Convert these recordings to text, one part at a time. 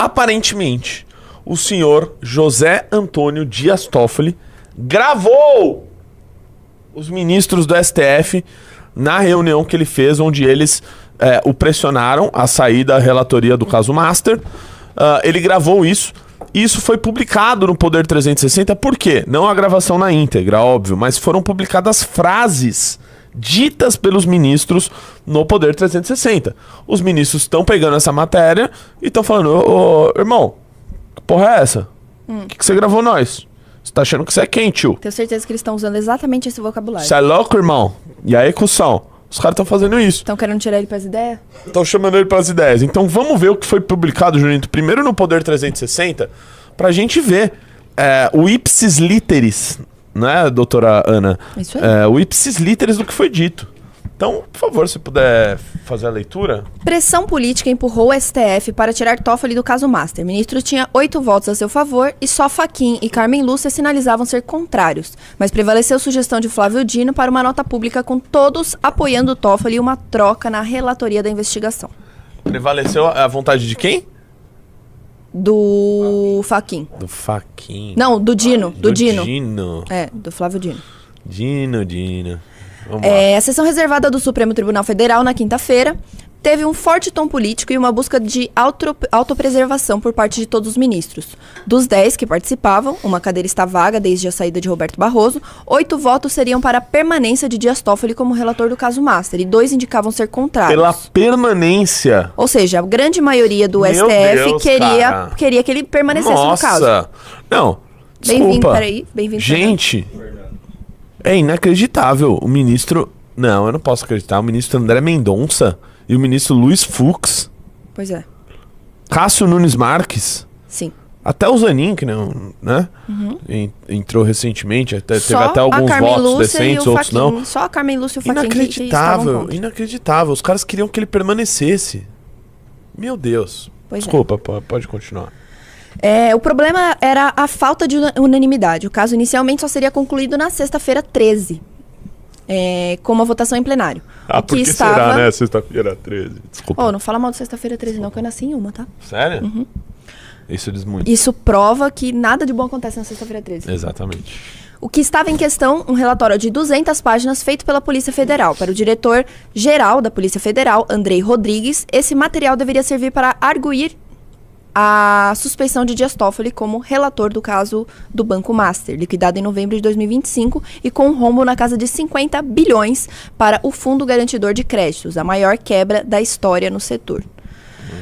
aparentemente, o senhor José Antônio Dias Toffoli gravou os ministros do STF na reunião que ele fez, onde eles o pressionaram a sair da relatoria do caso Master. Ele gravou isso. Isso foi publicado no Poder 360. Por quê? Não a gravação na íntegra, óbvio, mas foram publicadas frases ditas pelos ministros no Poder 360. Os ministros estão pegando essa matéria e estão falando: ô, irmão, que porra é essa? O que você gravou nós? Você tá achando que você é quem, tio? Tenho certeza que eles estão usando exatamente esse vocabulário. Você é louco, irmão? E aí, cuzão? Os caras estão fazendo isso. Estão querendo tirar ele pras ideias? Estão chamando ele pras ideias. Então vamos ver o que foi publicado, Junito, primeiro no Poder 360, pra gente ver o ipsis literis, né, doutora Ana? Isso aí. O ipsis literis do que foi dito. Então, por favor, se puder fazer a leitura. Pressão política empurrou o STF para tirar Toffoli do caso Master. O ministro tinha 8 votos a seu favor e só Fachin e Carmen Lúcia sinalizavam ser contrários. Mas prevaleceu sugestão de Flávio Dino para uma nota pública com todos apoiando Toffoli e uma troca na relatoria da investigação. Prevaleceu a vontade de quem? Do Fachin. Do Fachin. Não, do Dino. Do Dino. Dino. Do Flávio Dino. Dino. Vamos lá. A sessão reservada do Supremo Tribunal Federal na quinta-feira teve um forte tom político e uma busca de autopreservação por parte de todos os ministros. Dos 10 que participavam, uma cadeira está vaga desde a saída de Roberto Barroso, 8 votos seriam para a permanência de Dias Toffoli como relator do caso Master e 2 indicavam ser contrários. Pela permanência. Ou seja, a grande maioria do Meu STF Deus, queria que ele permanecesse no caso. Nossa! Não, Bem-vindo, desculpa. peraí. Bem-vindo. Gente, é inacreditável. O ministro... Não, eu não posso acreditar. O ministro André Mendonça e o ministro Luiz Fux. Pois é. Cássio Nunes Marques. Sim. Até o Zanin, que não, né? Entrou recentemente. Teve até alguns votos decentes, outros não. Só a Carmen Lúcia e o Fachin Inacreditável, inacreditável. Os caras queriam que ele permanecesse. Meu Deus. Pois Desculpa, pode continuar. O problema era a falta de unanimidade. O caso inicialmente só seria concluído na sexta-feira 13, com uma votação em plenário. Porque será, né? Sexta-feira 13. Desculpa. Não fala mal de sexta-feira 13 não, que eu nasci em uma, tá? Sério? Uhum. Isso diz muito. Isso prova que nada de bom acontece na sexta-feira 13. Exatamente. O que estava em questão, um relatório de 200 páginas feito pela Polícia Federal. Para o diretor-geral da Polícia Federal, Andrei Rodrigues, esse material deveria servir para arguir a suspeição de Dias Toffoli como relator do caso do Banco Master, liquidado em novembro de 2025 e com um rombo na casa de 50 bilhões para o Fundo Garantidor de Créditos, a maior quebra da história no setor.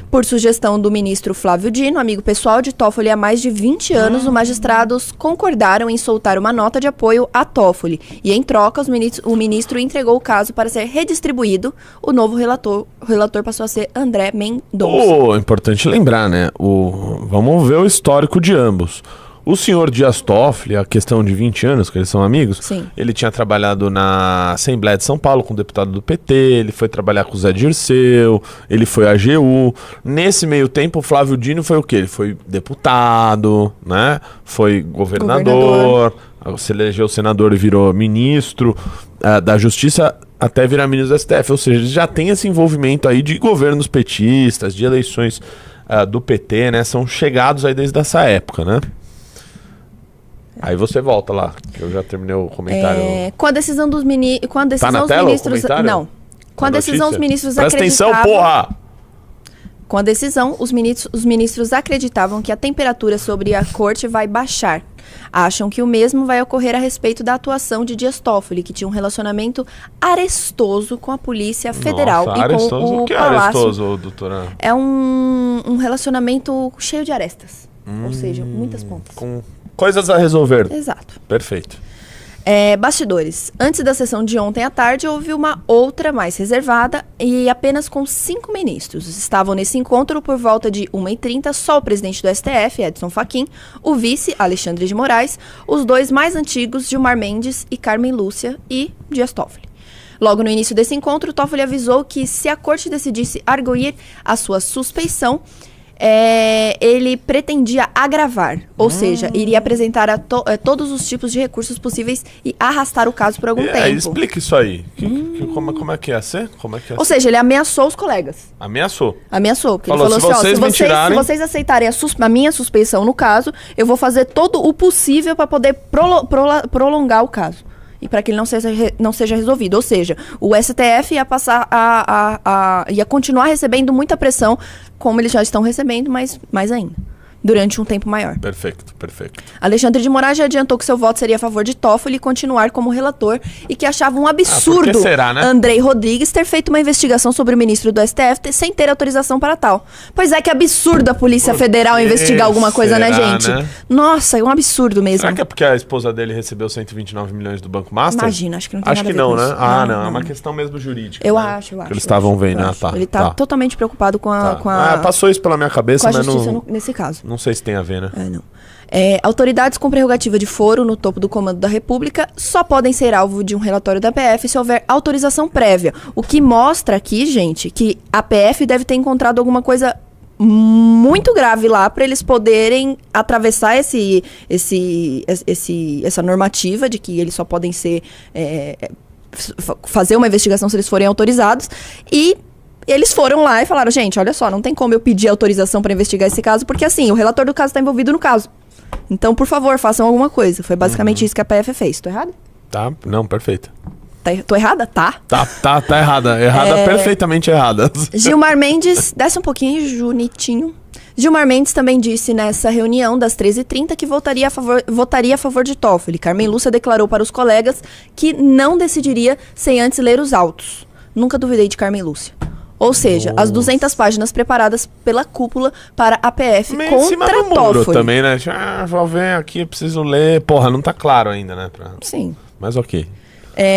Por sugestão do ministro Flávio Dino, amigo pessoal de Toffoli há mais de 20 anos, os magistrados concordaram em soltar uma nota de apoio a Toffoli. E, em troca, o ministro entregou o caso para ser redistribuído. O novo relator passou a ser André Mendonça. Importante lembrar, né? Vamos ver o histórico de ambos. O senhor Dias Toffoli, a questão de 20 anos, que eles são amigos, Sim. Ele tinha trabalhado na Assembleia de São Paulo com o deputado do PT, ele foi trabalhar com o Zé Dirceu, ele foi à AGU. Nesse meio tempo, o Flávio Dino foi o quê? Ele foi deputado, né? Foi governador, se elegeu senador e virou ministro da Justiça até virar ministro do STF. Ou seja, eles já têm esse envolvimento aí de governos petistas, de eleições do PT, né? São chegados aí desde essa época, né? Aí você volta lá, que eu já terminei o comentário. Com a decisão dos ministros... Tá na tela o comentário? Não. Com a decisão, os ministros Presta acreditavam... atenção, porra! Com a decisão, os ministros acreditavam que a temperatura sobre a corte vai baixar. Acham que o mesmo vai ocorrer a respeito da atuação de Dias Toffoli, que tinha um relacionamento arestoso com a Polícia Federal. Nossa, e arestoso? com o O que é Palácio. arestoso, doutora? É um relacionamento cheio de arestas. Ou seja, muitas pontas. Com coisas a resolver. Exato. Perfeito. Bastidores. Antes da sessão de ontem à tarde, houve uma outra mais reservada e apenas com 5 ministros. Estavam nesse encontro por volta de 1h30 só o presidente do STF, Edson Fachin, o vice, Alexandre de Moraes, os 2 mais antigos, Gilmar Mendes e Carmen Lúcia, e Dias Toffoli. Logo no início desse encontro, Toffoli avisou que se a corte decidisse arguir a sua suspeição, ele pretendia agravar, ou seja, iria apresentar todos os tipos de recursos possíveis e arrastar o caso por algum tempo. Explica isso aí. Como é que ia ser? Ou seja, ele ameaçou os colegas. Ameaçou? Ameaçou, porque Falou, ele falou se se vocês aceitarem a minha suspeição no caso, eu vou fazer todo o possível para poder prolongar o caso. E para que ele não seja resolvido. Ou seja, o STF ia passar ia continuar recebendo muita pressão, como eles já estão recebendo, mas mais ainda. Durante um tempo maior. Perfeito. Alexandre de Moraes já adiantou que seu voto seria a favor de Toffoli continuar como relator e que achava um absurdo será, né? Andrei Rodrigues ter feito uma investigação sobre o ministro do STF sem ter autorização para tal. Pois é, que absurdo a Polícia Federal investigar alguma coisa, né, gente? Né? Nossa, é um absurdo mesmo. Será que é porque a esposa dele recebeu 129 milhões do Banco Master? Imagina, acho que não tem nada a ver com isso. Não, é uma questão mesmo jurídica. Eu né? acho. Que eles estavam vendo, tá. Ele tá totalmente preocupado com a... passou isso pela minha cabeça, com a mas justiça nesse caso. Não sei se tem a ver, né? Não. Autoridades com prerrogativa de foro no topo do comando da República só podem ser alvo de um relatório da PF se houver autorização prévia. O que mostra aqui, gente, que a PF deve ter encontrado alguma coisa muito grave lá para eles poderem atravessar essa normativa de que eles só podem ser fazer uma investigação se eles forem autorizados. E eles foram lá e falaram, gente, olha só, não tem como eu pedir autorização para investigar esse caso, porque assim, o relator do caso está envolvido no caso. Então, por favor, façam alguma coisa. Foi basicamente isso que a PF fez. Tô errada? Tá, não, perfeito. Tô errada? Tá. Tá errada. Perfeitamente errada. Gilmar Mendes, desce um pouquinho, Junitinho. Gilmar Mendes também disse nessa reunião das 13h30 que votaria a favor de Toffoli. Carmen Lúcia declarou para os colegas que não decidiria sem antes ler os autos. Nunca duvidei de Carmen Lúcia. Ou seja, as 200 páginas preparadas pela cúpula para a PF contra Toffoli. Também, né? Vou ver aqui, eu preciso ler. Porra, não tá claro ainda, né? Sim. Mas ok.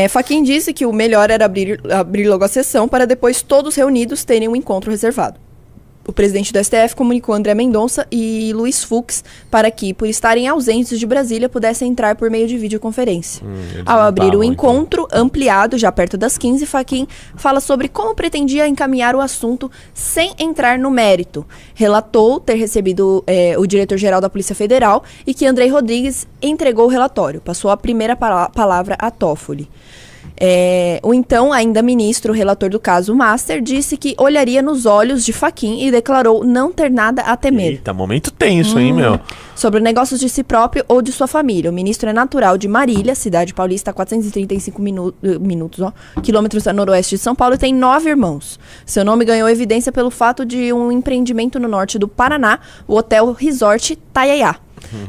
Fachin disse que o melhor era abrir logo a sessão para depois todos reunidos terem um encontro reservado. O presidente do STF comunicou André Mendonça e Luiz Fux para que, por estarem ausentes de Brasília, pudessem entrar por meio de videoconferência. Ao abrir o encontro ampliado, já perto das 15, Fachin fala sobre como pretendia encaminhar o assunto sem entrar no mérito. Relatou ter recebido o diretor-geral da Polícia Federal e que Andrei Rodrigues entregou o relatório. Passou a primeira palavra a Toffoli. O então ainda ministro, relator do caso Master, disse que olharia nos olhos de Fachin e declarou não ter nada a temer. Eita, momento tenso, hein, meu? Sobre negócios de si próprio ou de sua família. O ministro é natural de Marília, cidade paulista, a 435 quilômetros a noroeste de São Paulo, e tem 9 irmãos. Seu nome ganhou evidência pelo fato de um empreendimento no norte do Paraná, o Hotel Resort Taiaiá.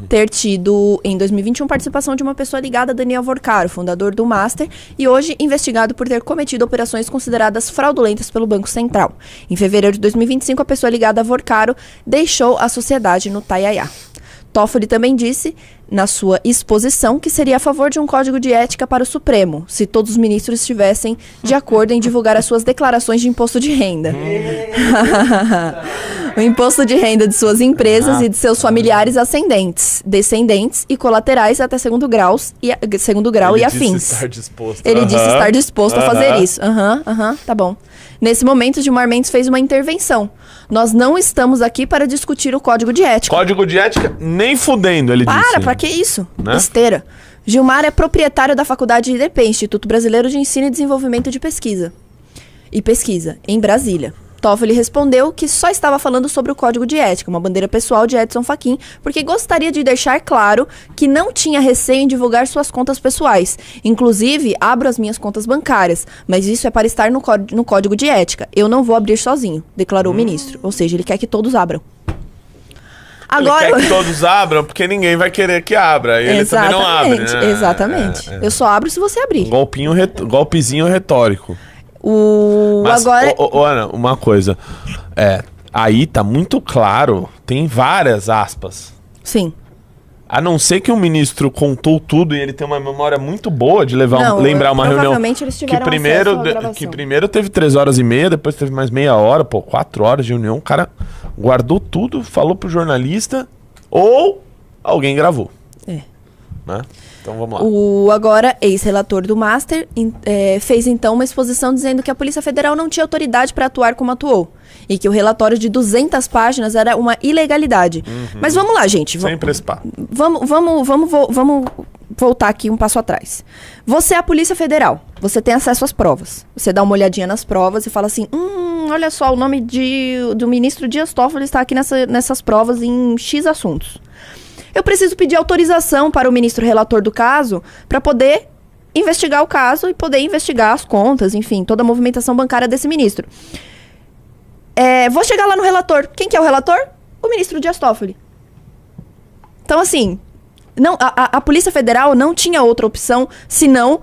Ter tido, em 2021, participação de uma pessoa ligada a Daniel Vorcaro, fundador do Master, e hoje investigado por ter cometido operações consideradas fraudulentas pelo Banco Central. Em fevereiro de 2025, a pessoa ligada a Vorcaro deixou a sociedade no Taiaiá. Toffoli também disse, na sua exposição, que seria a favor de um código de ética para o Supremo, se todos os ministros estivessem de acordo em divulgar as suas declarações de imposto de renda. O imposto de renda de suas empresas e de seus familiares ascendentes, descendentes e colaterais até segundo grau e afins. Ele disse estar disposto a fazer isso. Tá bom. Nesse momento, Gilmar Mendes fez uma intervenção. Nós não estamos aqui para discutir o código de ética. Código de ética nem fudendo, ele disse. Pra que isso? Né? Besteira. Gilmar é proprietário da Faculdade IDP, Instituto Brasileiro de Ensino e Desenvolvimento de Pesquisa, em Brasília. Toffoli respondeu que só estava falando sobre o código de ética, uma bandeira pessoal de Edson Fachin, porque gostaria de deixar claro que não tinha receio em divulgar suas contas pessoais. Inclusive, abro as minhas contas bancárias, mas isso é para estar no código de ética. Eu não vou abrir sozinho, declarou o ministro. Ou seja, ele quer que todos abram. Agora... Ele quer que todos abram, porque ninguém vai querer que abra. E ele também não abre, né? Exatamente. Eu só abro se você abrir. Golpezinho retórico. Mas, Ana, uma coisa. Aí tá muito claro, tem várias aspas. Sim. A não ser que o ministro contou tudo e ele tem uma memória muito boa de lembrar uma reunião eles tiveram que primeiro teve 3h30, depois teve mais meia hora, 4 horas de reunião. O cara guardou tudo, falou pro jornalista ou alguém gravou. né? Então vamos lá. O agora ex-relator do Master fez então uma exposição dizendo que a Polícia Federal não tinha autoridade para atuar como atuou. E que o relatório de 200 páginas era uma ilegalidade. Mas vamos lá, gente. Sempre esse pá. Vamos voltar aqui um passo atrás. Você é a Polícia Federal. Você tem acesso às provas. Você dá uma olhadinha nas provas e fala assim, olha só, o nome do ministro Dias Toffoli está aqui nessas provas em X assuntos. Eu preciso pedir autorização para o ministro relator do caso para poder investigar o caso e poder investigar as contas, enfim, toda a movimentação bancária desse ministro. Vou chegar lá no relator. Quem que é o relator? O ministro Dias Toffoli. Então, assim, não, a Polícia Federal não tinha outra opção senão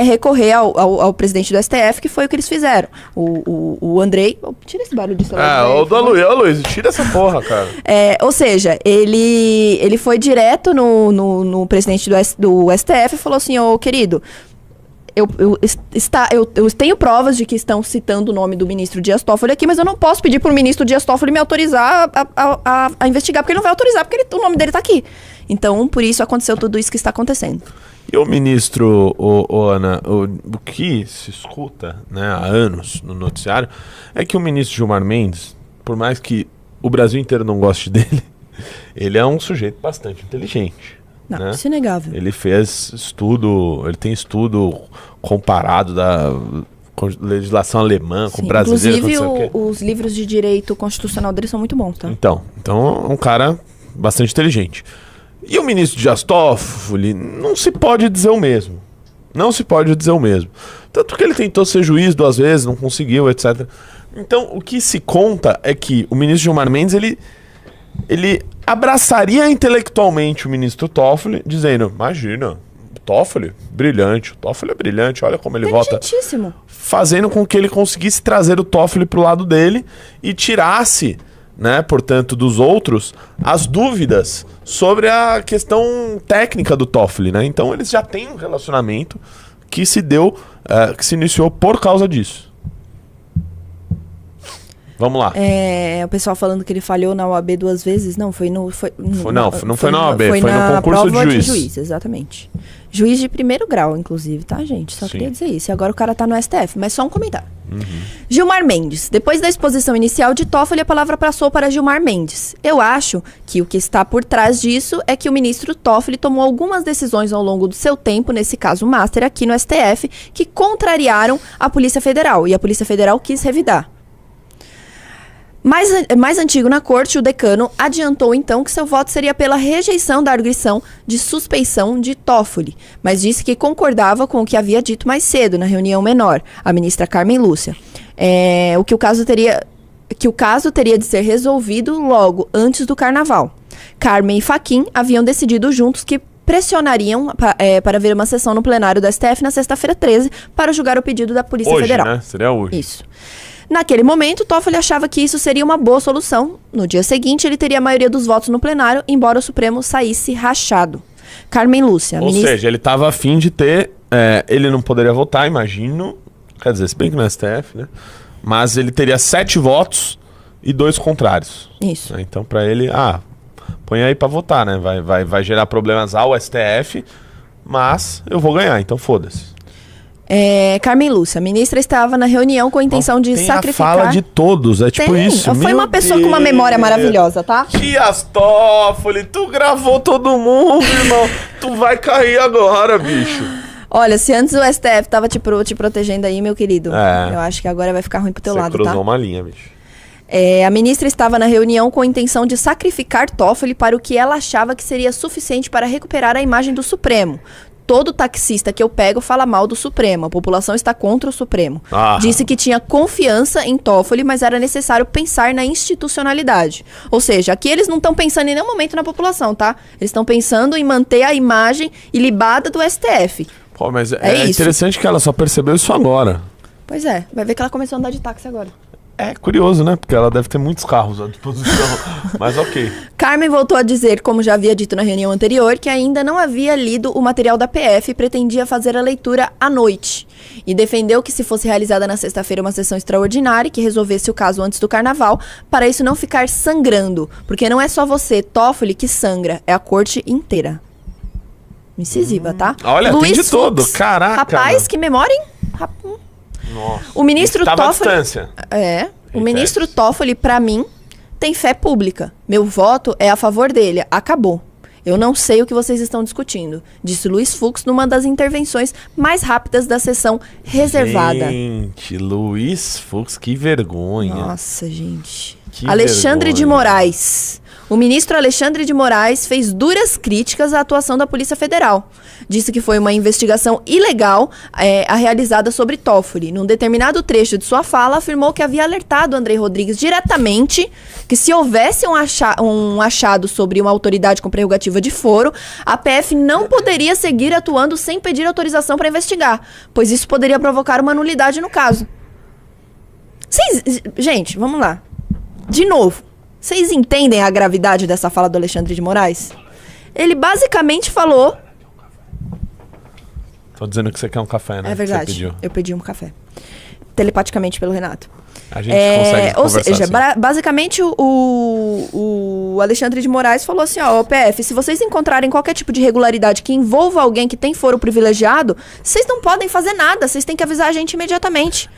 recorrer ao presidente do STF, que foi o que eles fizeram. O Andrei... Tira esse barulho de celular. Ô Luiz, tira essa porra, cara. Ou seja, ele foi direto no presidente do STF e falou assim, ô querido... Eu tenho provas de que estão citando o nome do ministro Dias Toffoli aqui, mas eu não posso pedir para o ministro Dias Toffoli me autorizar a investigar, porque ele não vai autorizar, porque o nome dele está aqui. Então, por isso aconteceu tudo isso que está acontecendo. E o ministro, Ana, o que se escuta, né, há anos no noticiário é que o ministro Gilmar Mendes, por mais que o Brasil inteiro não goste dele, ele é um sujeito bastante inteligente. Não, né? Isso é inegável. Ele fez estudo, ele tem estudo comparado da legislação alemã com brasileira. Inclusive, os livros de direito constitucional dele são muito bons, tá? Então é um cara bastante inteligente. E o ministro Dias Toffoli não se pode dizer o mesmo. Não se pode dizer o mesmo. Tanto que ele tentou ser juiz 2 vezes, não conseguiu, etc. Então, o que se conta é que o ministro Gilmar Mendes, ele abraçaria intelectualmente o ministro Toffoli, dizendo, imagina, o Toffoli, brilhante, o Toffoli é brilhante, olha como ele vota. Fazendo com que ele conseguisse trazer o Toffoli pro lado dele e tirasse, né, portanto, dos outros, as dúvidas sobre a questão técnica do Toffoli, né? Então eles já têm um relacionamento que se iniciou por causa disso. Vamos lá. O pessoal falando que ele falhou na OAB 2 vezes. Não, não foi na OAB, foi no concurso de juiz. Exatamente. Juiz de 1º grau, inclusive, tá, gente? Só queria dizer isso. E agora o cara tá no STF, mas só um comentário. Gilmar Mendes. Depois da exposição inicial de Toffoli, a palavra passou para Gilmar Mendes. Eu acho que o que está por trás disso é que o ministro Toffoli tomou algumas decisões ao longo do seu tempo, nesse caso Master, aqui no STF, que contrariaram a Polícia Federal. E a Polícia Federal quis revidar. Mais antigo na corte, o decano adiantou então que seu voto seria pela rejeição da arguição de suspeição de Toffoli, mas disse que concordava com o que havia dito mais cedo na reunião menor, a ministra Carmen Lúcia, que o caso teria de ser resolvido logo antes do carnaval. Carmen e Fachin haviam decidido juntos que pressionariam para ver uma sessão no plenário do STF na sexta-feira 13 para julgar o pedido da Polícia Federal. Né? Seria hoje. Isso. Naquele momento, Toffoli achava que isso seria uma boa solução. No dia seguinte, ele teria a maioria dos votos no plenário, embora o Supremo saísse rachado. Carmen Lúcia, Ou seja, ele estava afim de ter... ele não poderia votar, imagino. Quer dizer, se bem que no STF, né? Mas ele teria 7 votos e 2 contrários. Isso. Então, para ele... põe aí para votar, né? Vai gerar problemas ao STF, mas eu vou ganhar, então foda-se. Carmen Lúcia, a ministra estava na reunião com a intenção de sacrificar... Tem a fala de todos, tipo isso. Foi uma pessoa com uma memória maravilhosa, tá? Dias Toffoli, tu gravou todo mundo, irmão. Tu vai cair agora, bicho. Olha, se antes o STF tava te protegendo aí, meu querido, eu acho que agora vai ficar ruim pro teu lado, tá? Você cruzou uma linha, bicho. A ministra estava na reunião com a intenção de sacrificar Toffoli para o que ela achava que seria suficiente para recuperar a imagem do Supremo. Todo taxista que eu pego fala mal do Supremo. A população está contra o Supremo. Disse que tinha confiança em Toffoli, mas era necessário pensar na institucionalidade. Ou seja, aqui eles não estão pensando em nenhum momento na população, tá? Eles estão pensando em manter a imagem ilibada do STF. Pô, mas é interessante que ela só percebeu isso agora. Pois é, vai ver que ela começou a andar de táxi agora. É curioso, né? Porque ela deve ter muitos carros à disposição. Mas ok. Carmen voltou a dizer, como já havia dito na reunião anterior, que ainda não havia lido o material da PF e pretendia fazer a leitura à noite. E defendeu que se fosse realizada na sexta-feira uma sessão extraordinária que resolvesse o caso antes do carnaval, para isso não ficar sangrando. Porque não é só você, Toffoli, que sangra, é a corte inteira. Incisiva, tá? Olha, tem de todo. Fux, Caraca. rapaz, que memória, hein? Nossa. O ministro Tava à Toffoli... distância. O ministro Toffoli, pra mim, tem fé pública. Meu voto é a favor dele. Acabou. Eu não sei o que vocês estão discutindo, disse Luiz Fux numa das intervenções mais rápidas da sessão reservada. Gente, Luiz Fux, que vergonha. Nossa, gente. Que Alexandre de vergonha. Moraes. O ministro Alexandre de Moraes fez duras críticas à atuação da Polícia Federal. Disse que foi uma investigação ilegal a realizada sobre Toffoli. Num determinado trecho de sua fala, afirmou que havia alertado Andrei Rodrigues diretamente que se houvesse um achado sobre uma autoridade com prerrogativa de foro, a PF não poderia seguir atuando sem pedir autorização para investigar, pois isso poderia provocar uma nulidade no caso. Gente, vamos lá. De novo. Vocês entendem a gravidade dessa fala do Alexandre de Moraes? Ele basicamente falou... Tô dizendo que você quer um café, né? É verdade, Que você pediu. eu pedi um café. Telepaticamente pelo Renato. A gente consegue ou conversar seja, assim. basicamente o Alexandre de Moraes falou assim, ó, PF, se vocês encontrarem qualquer tipo de irregularidade que envolva alguém que tem foro privilegiado, vocês não podem fazer nada, vocês têm que avisar a gente imediatamente.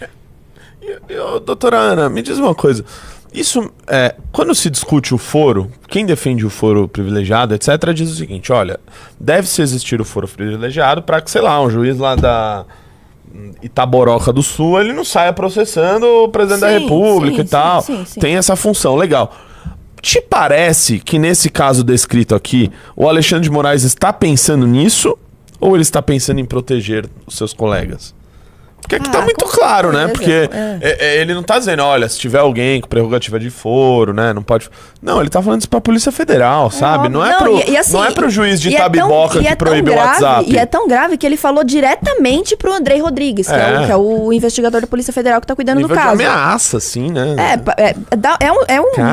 Doutora Ana, me diz uma coisa. Isso, quando se discute o foro, quem defende o foro privilegiado, etc., diz o seguinte, olha, deve-se existir o foro privilegiado para que, sei lá, um juiz lá da Itaboroca do Sul, ele não saia processando o presidente da República e tal. Sim. Tem essa função, legal. Te parece que nesse caso descrito aqui, o Alexandre de Moraes está pensando nisso ou ele está pensando em proteger os seus colegas? Porque aqui tá muito claro, né? Porque ele não tá dizendo, olha, se tiver alguém com prerrogativa de foro, né? Não pode... Não, ele tá falando isso pra Polícia Federal, sabe? Não é pro juiz de Itabiboca que proíbe o WhatsApp. E é tão grave que ele falou diretamente pro Andrei Rodrigues, que é o investigador da Polícia Federal que tá cuidando do caso. De ameaça, sim, né?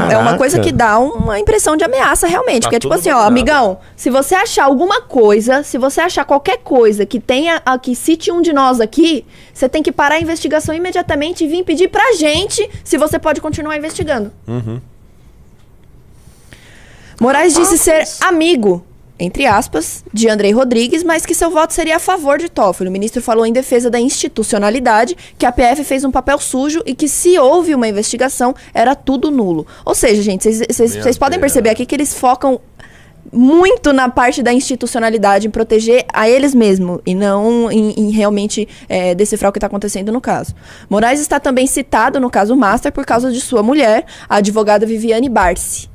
É uma coisa que dá uma impressão de ameaça, realmente. Tá, que é tipo assim, ó, amigão, se você achar alguma coisa, se você achar qualquer coisa que tenha, que cite um de nós aqui, você tem que parar a investigação imediatamente e vir pedir pra gente se você pode continuar investigando. Moraes disse ser amigo, entre aspas, de Andrei Rodrigues, mas que seu voto seria a favor de Toffoli. O ministro falou em defesa da institucionalidade, que a PF fez um papel sujo e que se houve uma investigação, era tudo nulo. Ou seja, gente, vocês podem perceber aqui que eles focam muito na parte da institucionalidade, em proteger a eles mesmos e não em realmente decifrar o que está acontecendo no caso. Moraes está também citado no caso Master por causa de sua mulher, a advogada Viviane Barsi.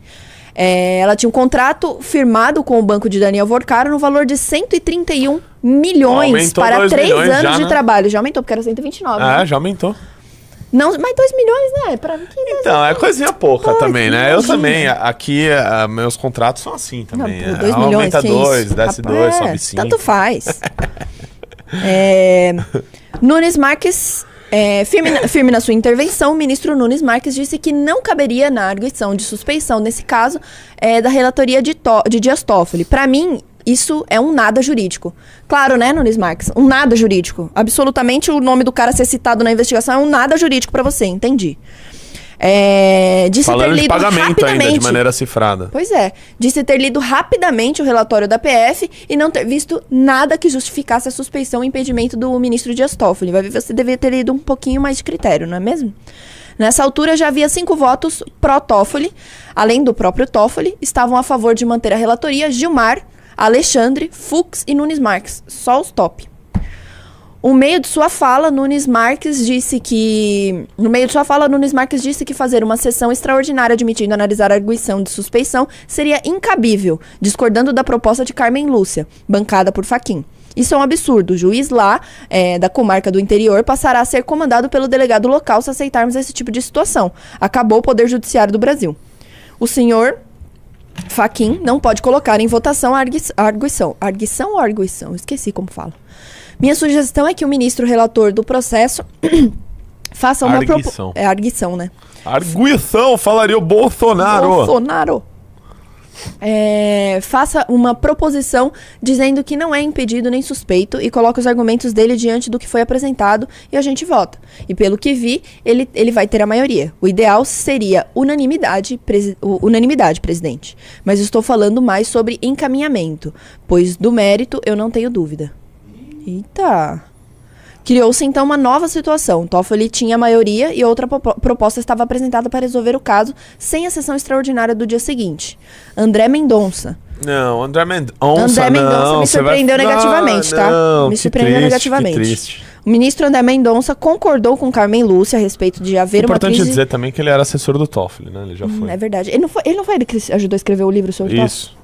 Ela tinha um contrato firmado com o banco de Daniel Vorcaro no valor de 131 milhões aumentou para 3 anos já, de né? trabalho. Já aumentou, porque era 129. Né? Já aumentou. Não, mas 2 milhões, né? Então, é coisinha pouca também, né? Eu também, aqui, meus contratos são assim também. Não, 2 milhões, aumenta 2, desce 2, sobe 5. Tanto faz. Nunes Marques, firme na sua intervenção, o ministro Nunes Marques disse que não caberia na arguição de suspeição, nesse caso, da relatoria de Dias Toffoli. Para mim, isso é um nada jurídico. Claro, né, Nunes Marques? Um nada jurídico. Absolutamente o nome do cara ser citado na investigação é um nada jurídico pra você, entendi. Disse falando ter lido de pagamento rapidamente, ainda, de maneira cifrada. Pois é. Disse ter lido rapidamente o relatório da PF e não ter visto nada que justificasse a suspeição ou impedimento do ministro Dias Toffoli. Vai ver, você deveria ter lido um pouquinho mais de critério, não é mesmo? Nessa altura já havia 5 votos pró-Toffoli. Além do próprio Toffoli, estavam a favor de manter a relatoria Gilmar, Alexandre, Fux e Nunes Marques. Só os top. No meio de sua fala, Nunes Marques disse que fazer uma sessão extraordinária admitindo analisar a arguição de suspeição seria incabível, discordando da proposta de Carmen Lúcia, bancada por Fachin. Isso é um absurdo. O juiz lá, da comarca do interior, passará a ser comandado pelo delegado local se aceitarmos esse tipo de situação. Acabou o Poder Judiciário do Brasil. O senhor Fachin não pode colocar em votação a arguição. Arguição ou arguição? Esqueci como fala. Minha sugestão é que o ministro relator do processo faça uma arguição. arguição, né? Arguição, falaria o Bolsonaro. Bolsonaro. faça uma proposição dizendo que não é impedido nem suspeito e coloque os argumentos dele diante do que foi apresentado e a gente vota. E pelo que vi, ele vai ter a maioria. O ideal seria unanimidade, presidente. Mas estou falando mais sobre encaminhamento, pois do mérito eu não tenho dúvida. Eita! Criou-se então uma nova situação. Toffoli tinha a maioria e outra proposta estava apresentada para resolver o caso sem a sessão extraordinária do dia seguinte. André Mendonça. Não, André Mendonça me surpreendeu negativamente, tá? Me surpreendeu negativamente. Que triste. O ministro André Mendonça concordou com Carmen Lúcia a respeito de haver uma crise... Importante dizer também que ele era assessor do Toffoli, né? Ele já foi. É verdade. Ele não foi ele que ajudou a escrever o livro sobre o Toffoli? Isso.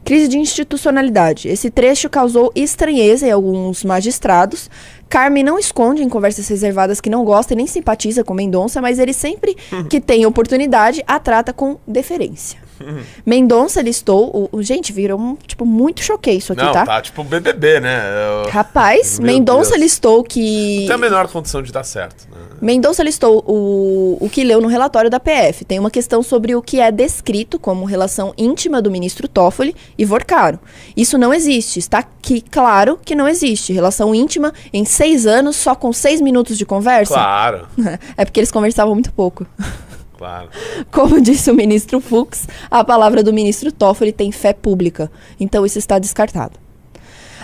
Crise de institucionalidade. Esse trecho causou estranheza em alguns magistrados. Carmen não esconde em conversas reservadas que não gosta e nem simpatiza com Mendonça, mas ele sempre que tem oportunidade a trata com deferência. Mendonça listou... Gente, virou muito choquei isso aqui, não, tá? Tá tipo BBB, né? Rapaz, Mendonça listou que... Não tem a menor condição de dar certo, né? Mendonça listou o que leu no relatório da PF. Tem uma questão sobre o que é descrito como relação íntima do ministro Toffoli e Vorcaro. Isso não existe. Está aqui claro que não existe. Relação íntima em 6 anos, só com 6 minutos de conversa? Claro. É porque eles conversavam muito pouco. Claro. Como disse o ministro Fux, a palavra do ministro Toffoli tem fé pública. Então isso está descartado.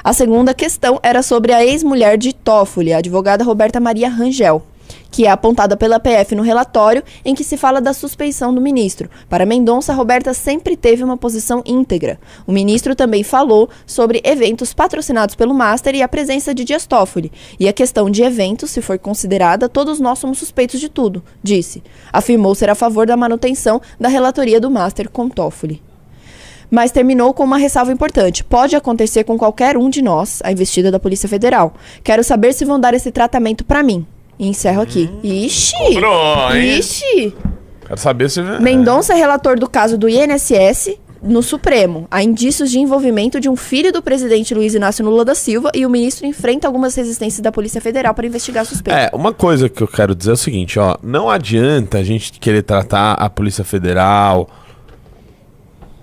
A segunda questão era sobre a ex-mulher de Toffoli, a advogada Roberta Maria Rangel, que é apontada pela PF no relatório em que se fala da suspeição do ministro. Para Mendonça, Roberta sempre teve uma posição íntegra. O ministro também falou sobre eventos patrocinados pelo Master e a presença de Dias Toffoli. E a questão de eventos, se for considerada, todos nós somos suspeitos de tudo, disse. Afirmou ser a favor da manutenção da relatoria do Master com Toffoli. Mas terminou com uma ressalva importante. Pode acontecer com qualquer um de nós, a investida da Polícia Federal. Quero saber se vão dar esse tratamento para mim. E encerro aqui. Ixi! Cobrou, hein? Ixi! Quero saber se... Mendonça é relator do caso do INSS no Supremo. Há indícios de envolvimento de um filho do presidente Luiz Inácio Lula da Silva e o ministro enfrenta algumas resistências da Polícia Federal para investigar a suspeita. Uma coisa que eu quero dizer é o seguinte, ó. Não adianta a gente querer tratar a Polícia Federal,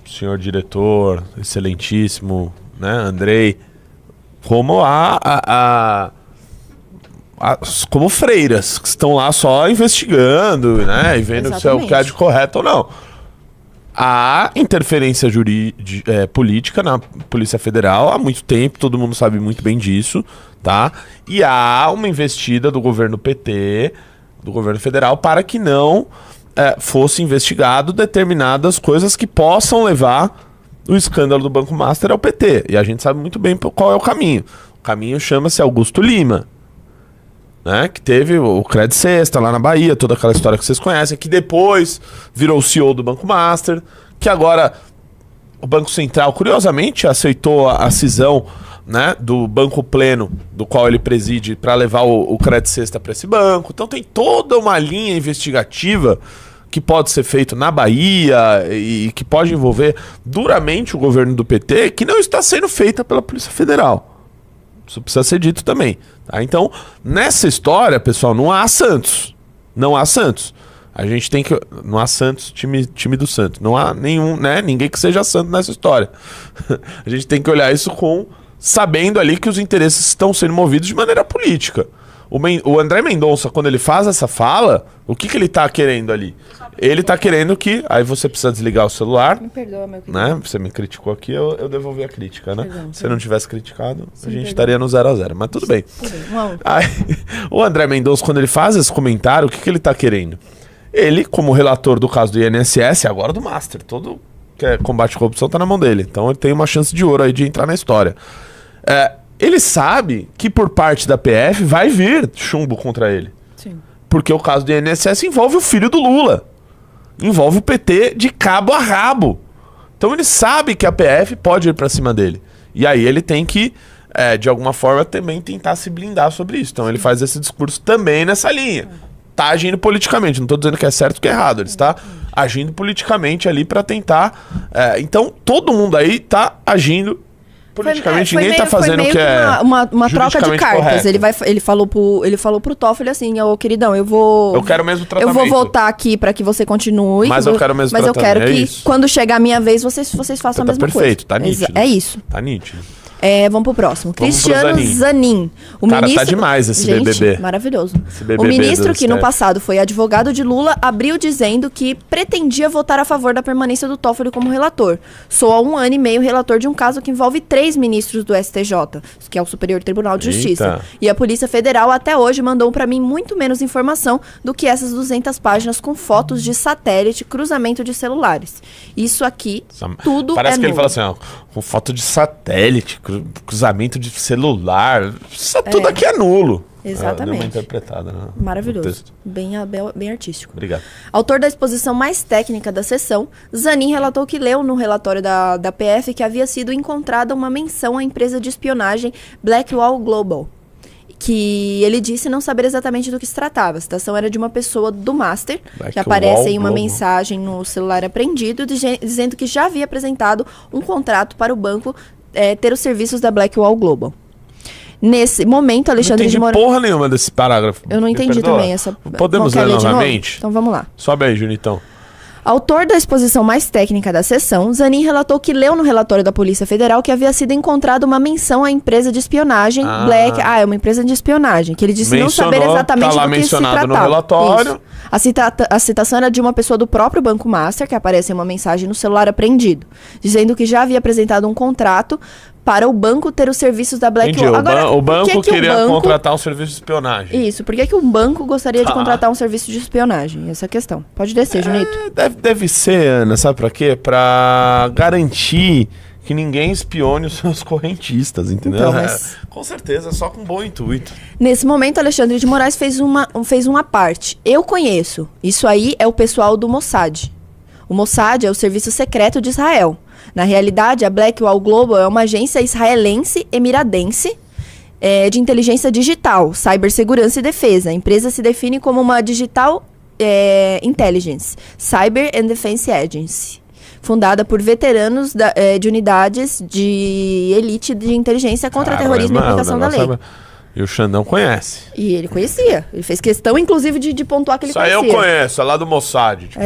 senhor diretor, excelentíssimo, né, Andrei, como como freiras, que estão lá só investigando, né? E vendo se é o que há de correto ou não. Há interferência política na Polícia Federal há muito tempo, todo mundo sabe muito bem disso, tá? E há uma investida do governo PT, do governo federal, para que não fosse investigado determinadas coisas que possam levar o escândalo do Banco Master ao PT. E a gente sabe muito bem qual é o caminho. O caminho chama-se Augusto Lima. Né, que teve o Credit Sexta lá na Bahia, toda aquela história que vocês conhecem, que depois virou o CEO do Banco Master, que agora o Banco Central, curiosamente, aceitou a cisão, né, do Banco Pleno, do qual ele preside, para levar o Credit Sexta para esse banco. Então tem toda uma linha investigativa que pode ser feito na Bahia e que pode envolver duramente o governo do PT, que não está sendo feita pela Polícia Federal. Isso precisa ser dito também. Tá? Então, nessa história, pessoal, não há Santos. Não há Santos. A gente tem que... Não há Santos, time do Santos. Não há nenhum, né? Ninguém que seja santo nessa história. A gente tem que olhar isso sabendo ali que os interesses estão sendo movidos de maneira política. O André Mendonça, quando ele faz essa fala, o que ele tá querendo ali? Ele tá querendo que... Aí você precisa desligar o celular. Me perdoa, meu querido. Né? Você me criticou aqui, eu devolvi a crítica, né? Perdão, se eu não tivesse criticado, a gente estaria no 0-0. Mas tudo bem. Aí, o André Mendonça, quando ele faz esse comentário, o que ele tá querendo? Ele, como relator do caso do INSS, agora do Master, todo que é combate à corrupção tá na mão dele. Então ele tem uma chance de ouro aí de entrar na história. Ele sabe que por parte da PF vai vir chumbo contra ele. Sim. Porque o caso do INSS envolve o filho do Lula. Envolve o PT de cabo a rabo. Então ele sabe que a PF pode ir pra cima dele. E aí ele tem que, de alguma forma, também tentar se blindar sobre isso. Então ele faz esse discurso também nessa linha. Tá agindo politicamente. Não tô dizendo que é certo ou que é errado. Ele está agindo politicamente ali pra tentar... então todo mundo aí tá agindo Politicamente ninguém tá fazendo o que é uma troca de cartas. correto. Ele falou pro Toffoli assim, ô queridão, eu quero o mesmo tratamento. Eu vou votar aqui pra que você continue. Mas eu quero o mesmo tratamento. Mas eu quero que quando chegar a minha vez, vocês façam a mesma coisa. Perfeito, tá nítido. É isso. Tá nítido. Vamos pro próximo. Vamos Cristiano Zanin. O cara, ministro... tá demais esse BBB. Maravilhoso. Esse BBB o ministro, que no STF. passado foi advogado de Lula, abriu dizendo que pretendia votar a favor da permanência do Toffoli como relator. Sou há 1 ano e meio relator de um caso que envolve 3 ministros do STJ, que é o Superior Tribunal de Justiça. Eita. E a Polícia Federal até hoje mandou pra mim muito menos informação do que essas 200 páginas com fotos de satélite, cruzamento de celulares. Isso aqui, tudo Parece que ele nulo. fala assim, ó, com foto de satélite, cruzamento de celular, isso tudo aqui é nulo. Exatamente. Deu uma interpretada, né? Maravilhoso. No texto. Bem artístico. Obrigado. Autor da exposição mais técnica da sessão, Zanin relatou que leu no relatório da PF que havia sido encontrada uma menção à empresa de espionagem Blackwall Global, que ele disse não saber exatamente do que se tratava. A citação era de uma pessoa do Master, que aparece em uma mensagem no celular apreendido, dizendo que já havia apresentado um contrato para o banco ter os serviços da Blackwall Global. Nesse momento, Alexandre de Moraes... Não entendi porra nenhuma desse parágrafo. Eu não entendi também essa... Podemos ler novamente? Então vamos lá. Sobe aí, Junitão. Autor da exposição mais técnica da sessão, Zanin relatou que leu no relatório da Polícia Federal que havia sido encontrada uma menção à empresa de espionagem é uma empresa de espionagem, que ele disse não saber exatamente do que se tratava. No relatório. A citação era de uma pessoa do próprio Banco Master, que aparece em uma mensagem no celular apreendido, dizendo que já havia apresentado um contrato para o banco ter os serviços da Blackwall. Agora, o banco queria contratar um serviço de espionagem. Isso, por que o banco gostaria de contratar um serviço de espionagem? Essa é a questão. Pode descer, Junito. Deve ser, Ana, sabe pra quê? Pra garantir que ninguém espione os seus correntistas, entendeu? Então, mas... com certeza, só com bom intuito. Nesse momento, Alexandre de Moraes fez uma parte. Eu conheço. Isso aí é o pessoal do Mossad. O Mossad é o serviço secreto de Israel. Na realidade, a Blackwall Global é uma agência israelense emiradense de inteligência digital, cibersegurança e defesa. A empresa se define como uma Digital Intelligence, Cyber and Defense Agency, fundada por veteranos de unidades de elite de inteligência contra terrorismo e aplicação da lei. E o Xandão conhece. E ele conhecia. Ele fez questão, inclusive, de pontuar que ele conhecia. Isso aí eu conheço, é lá do Mossad. Tipo.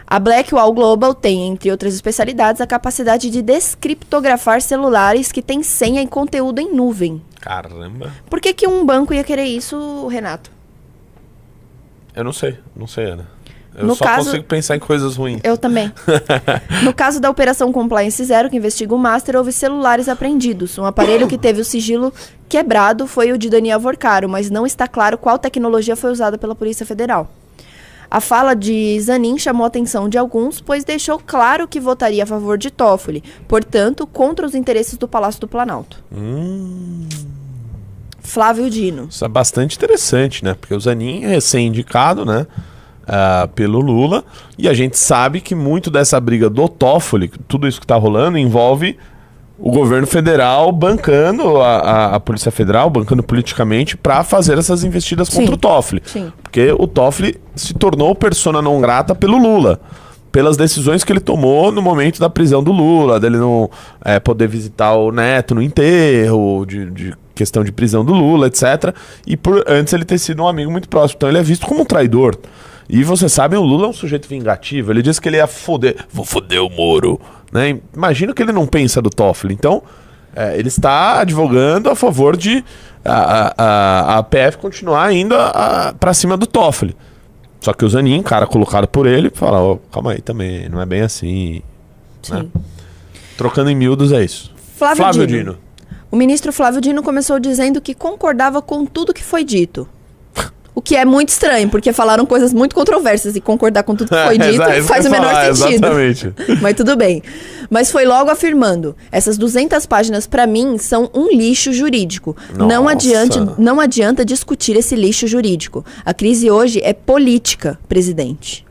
A Blackwall Global tem, entre outras especialidades, a capacidade de descriptografar celulares que têm senha e conteúdo em nuvem. Caramba. Por que um banco ia querer isso, Renato? Eu não sei, Ana. Eu só consigo pensar em coisas ruins. Eu também. No caso da Operação Compliance Zero, que investiga o Master, houve celulares apreendidos. Um aparelho que teve o sigilo quebrado foi o de Daniel Vorcaro, mas não está claro qual tecnologia foi usada pela Polícia Federal. A fala de Zanin chamou a atenção de alguns, pois deixou claro que votaria a favor de Toffoli, portanto, contra os interesses do Palácio do Planalto. Flávio Dino. Isso é bastante interessante, né? Porque o Zanin é recém-indicado, né? Pelo Lula, e a gente sabe que muito dessa briga do Toffoli, tudo isso que está rolando, envolve o governo federal bancando a Polícia Federal, bancando politicamente para fazer essas investidas contra o Toffoli. Sim. Porque o Toffoli se tornou persona não grata pelo Lula, pelas decisões que ele tomou no momento da prisão do Lula, dele não poder visitar o neto no enterro, de questão de prisão do Lula, etc. E por antes ele ter sido um amigo muito próximo. Então ele é visto como um traidor. E vocês sabem, o Lula é um sujeito vingativo. Ele disse que ele ia vou foder o Moro. Né? Imagina que ele não pensa do Toffoli. Então, ele está advogando a favor de a PF continuar indo para cima do Toffoli. Só que o Zanin, cara colocado por ele, fala, calma aí também, não é bem assim. Né? Trocando em miúdos é isso. Flávio Dino. O ministro Flávio Dino começou dizendo que concordava com tudo que foi dito. O que é muito estranho, porque falaram coisas muito controversas e concordar com tudo que foi dito faz o menor sentido. Exatamente. Mas tudo bem. Mas foi logo afirmando, essas 200 páginas para mim são um lixo jurídico. Não adianta discutir esse lixo jurídico. A crise hoje é política, presidente.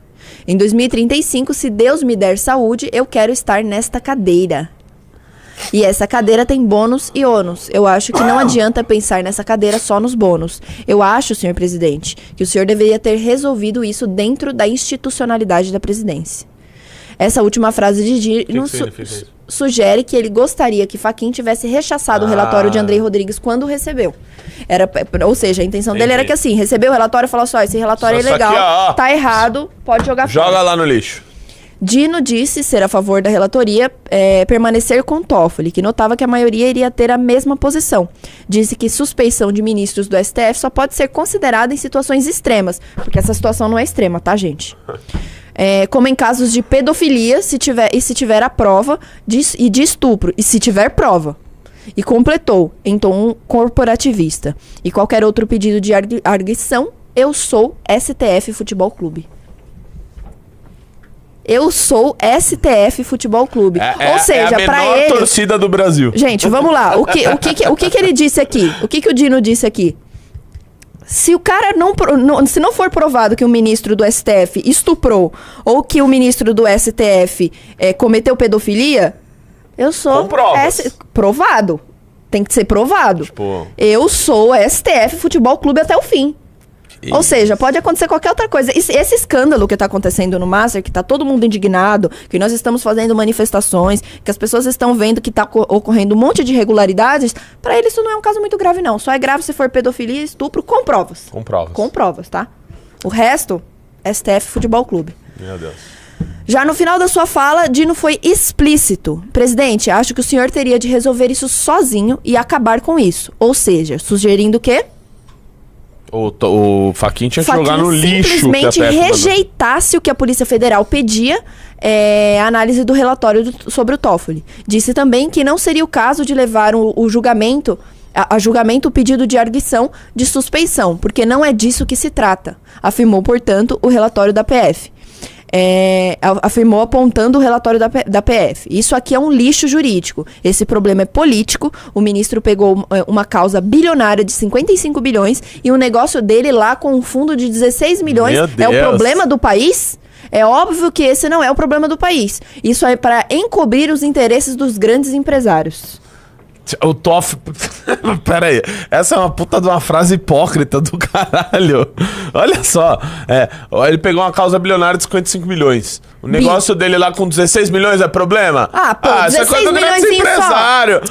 Em 2035, se Deus me der saúde, eu quero estar nesta cadeira. E essa cadeira tem bônus e ônus. Eu acho que não adianta pensar nessa cadeira só nos bônus. Eu acho, senhor presidente, que o senhor deveria ter resolvido isso dentro da institucionalidade da presidência. Essa última frase de Dino... O que significa isso? sugere que ele gostaria que Fachin tivesse rechaçado o relatório de Andrei Rodrigues quando recebeu. Ou seja, a intenção dele era que assim, recebeu o relatório e falou só, esse relatório é ilegal, aqui, tá errado, pode jogar fora. Joga lá no lixo. Dino disse ser a favor da relatoria permanecer com Toffoli, que notava que a maioria iria ter a mesma posição. Disse que suspeição de ministros do STF só pode ser considerada em situações extremas, porque essa situação não é extrema, tá, gente? Como em casos de pedofilia, se tiver a prova, e de estupro, e se tiver prova. E completou, em tom corporativista. E qualquer outro pedido de arguição, eu sou STF Futebol Clube. Eu sou STF Futebol Clube. Ou seja, para ele... É a menor torcida do Brasil. Gente, vamos lá. O que ele disse aqui? O que o Dino disse aqui? Se o cara se não for provado que o ministro do STF estuprou ou que o ministro do STF cometeu pedofilia, eu sou... Com provas. Provado. Tem que ser provado. Tipo... Eu sou STF Futebol Clube até o fim. Ou seja, pode acontecer qualquer outra coisa. Esse escândalo que tá acontecendo no Master, que tá todo mundo indignado, que nós estamos fazendo manifestações, que as pessoas estão vendo que tá ocorrendo um monte de irregularidades, pra ele isso não é um caso muito grave, não. Só é grave se for pedofilia e estupro com provas. Com provas. Com provas, tá? O resto, STF Futebol Clube. Meu Deus. Já no final da sua fala, Dino foi explícito. Presidente, acho que o senhor teria de resolver isso sozinho e acabar com isso. Ou seja, sugerindo o quê? O Fachin tinha que jogar no lixo. Simplesmente rejeitasse o que a Polícia Federal pedia, a análise do relatório sobre o Toffoli. Disse também que não seria o caso de levar o julgamento, a julgamento o pedido de arguição de suspeição, porque não é disso que se trata, afirmou, portanto, o relatório da PF. Afirmou apontando o relatório da PF. Isso aqui é um lixo jurídico. Esse problema é político. O ministro pegou uma causa bilionária de 55 bilhões e o negócio dele lá com um fundo de 16 milhões é o problema do país? É óbvio que esse não é o problema do país. Isso é para encobrir os interesses dos grandes empresários. O Toffoli... Pera aí. Essa é uma puta de uma frase hipócrita do caralho. Olha só. Ele pegou uma causa bilionária de 55 milhões. O negócio dele lá com 16 milhões é problema? Pô, 16 milhões empresário.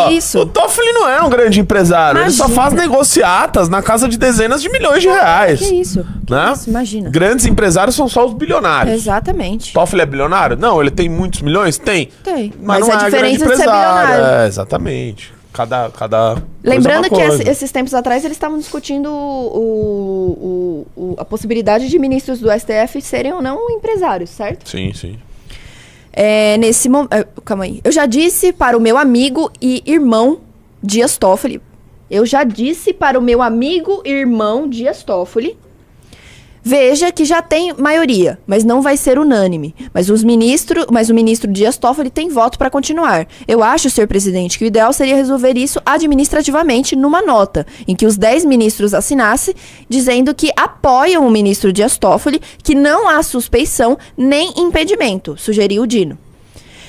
Que isso? O Toffoli não é um grande empresário. Imagina. Ele só faz negociatas na casa de dezenas de milhões de reais. Que isso? Né? Isso? Imagina. Grandes empresários são só os bilionários. Exatamente. Toffoli é bilionário? Não, ele tem muitos milhões? Tem. Mas não a diferença de ser bilionário. Exatamente. Cada Lembrando que esses tempos atrás eles estavam discutindo a possibilidade de ministros do STF serem ou não empresários, certo? Sim, sim. Nesse momento... Calma aí. Eu já disse para o meu amigo e irmão Dias Toffoli. Veja que já tem maioria, mas não vai ser unânime. Mas o ministro Dias Toffoli tem voto para continuar. Eu acho, senhor presidente, que o ideal seria resolver isso administrativamente numa nota, em que os 10 ministros assinassem, dizendo que apoiam o ministro Dias Toffoli, que não há suspeição nem impedimento, sugeriu o Dino.